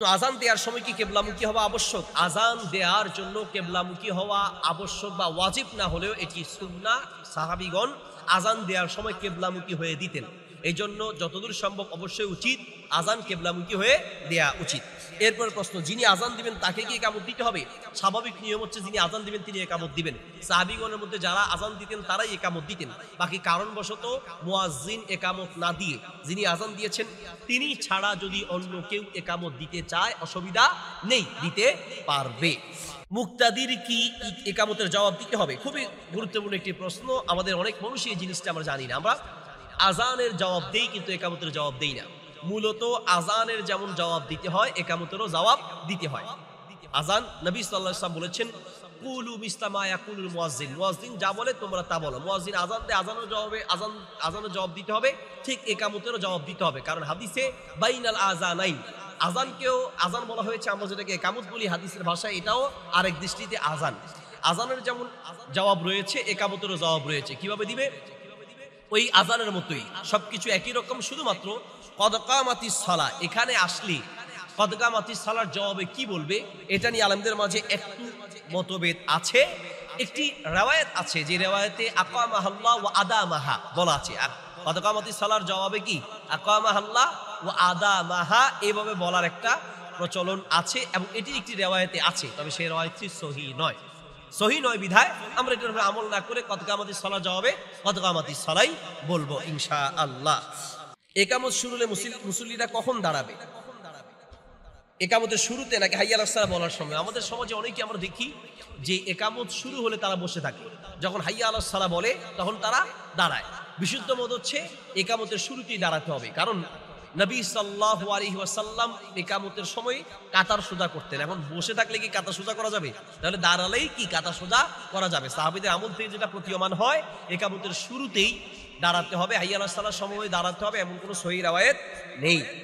তো আজান দেওয়ার সময় কি কেবলামুখী হওয়া আবশ্যক? আজান দেওয়ার জন্য কেবলামুখী হওয়া আবশ্যক বা ওয়াজিব না হলেও এটি সুন্নাহ। সাহাবীগণ আজান দেওয়ার সময় কেবলামুখী হয়ে দিতেন। এই জন্য যতদূর সম্ভব অবশ্যই উচিত আজান কেবলামুখী হয়ে দেয়া উচিত। এরপর প্রশ্ন, যিনি আজান দিবেন তাকে কি ইকামত দিতে হবে? স্বাভাবিক নিয়ম হচ্ছে যিনি আজান দিবেন তিনি ইকামত দিবেন। সাহাবীগণের মধ্যে যারা আজান দিতেন তারাই ইকামত দিতেন। বাকি কারণবশত মুয়াজ্জিন ইকামত না দিয়ে যিনি আজান দিয়েছেন তিনি ছাড়া যদি অন্য কেউ ইকামত দিতে চায় অসুবিধা নেই, দিতে পারবে। মুক্তাদির কি ইকামতের জবাব দিতে হবে? খুবই গুরুত্বপূর্ণ একটি প্রশ্ন। আমাদের অনেক মানুষই এই জিনিসটা আমরা জানি না। আমরা আজানের জবাব দেই কিন্তু একামতের জবাব দেই না। মূলত আজানের যেমন জবাব দিতে হয় একামতেরও জবাব দিতে হয়। আজান নবী সাল্লাল্লাহু আলাইহি ওয়াসাল্লাম বলেছেন কুলু মিসলা মা ইয়াকুলুল মুয়াজ্জিন, মুয়াজ্জিন যা বলে তোমরা তা বলো। মুয়াজ্জিন আজান দেয়, আজানের জবাব দিতে হবে, ঠিক একামতেরও জবাব দিতে হবে। কারণ হাদিসে বাইনাল আযানাইন, আজানকেও আজান বলা হয়েছে, আমরা যেটাকে একামত বলি হাদিসের ভাষায়, এটাও আরেক দৃষ্টিতে আজান। আজানের যেমন জবাব রয়েছে একামতেরও জবাব রয়েছে। কিভাবে দিবে? ওই আজানের মতোই সবকিছু একই রকম, শুধুমাত্র কদ কামাতিস সালাহ এখানে আসলে কদ কামাতিস সালাহর জবাবে কি বলবে এটা নিয়ে আলেমদের মাঝে একটু মতভেদ আছে। একটি রিওয়ায়াত আছে যে রিওয়ায়াতে আকামাহাল্লাহ ওয়া আদামাহা বলা আছে। কদ কামাতিস সালাহর জবাবে কি আকামাহাল্লাহ ওয়া আদামাহা এইভাবে বলার একটা প্রচলন আছে এবং এটির একটি রিওয়ায়াতে আছে, তবে সেই রিওয়ায়াতটি সহিহ নয়। সহিহ নয় বিধায় আমরা এটার উপরে আমল না করে কদ কামাতিস সালাহ জবাবে কদ কামাতিস সালাই বলবো ইনশাআল্লাহ। একামত শুরু হলে মুসল্লিরা কখন দাঁড়াবে? একামতের শুরুতে নাকি হাইয়া আলাস সালাহ বলার সময়? আমাদের সমাজে অনেকে আমরা দেখি যে একামত শুরু হলে তারা বসে থাকে, যখন হাইয়া আলাস সালাহ বলে তখন তারা দাঁড়ায়। বিশুদ্ধ মত হচ্ছে একামতের শুরুতেই দাঁড়াতে হবে, কারণ নবী সাল্লাল্লাহু আলাইহি ওয়াসাল্লাম একামতের সময় কাতার সোজা করতেন। এখন বসে থাকলে কি কাতার সোজা করা যাবে? তাহলে দাঁড়ালেই কি কাতার সোজা করা যাবে? সাহাবীদের আমল থেকে যেটা প্রতীয়মান হয় একামতের শুরুতেই দাঁড়াতে হবে, হাইয়া আলাস সালাহর সময় দাঁড়াতে হবে, এমন কোনো সহিহ রিওয়ায়াত নেই।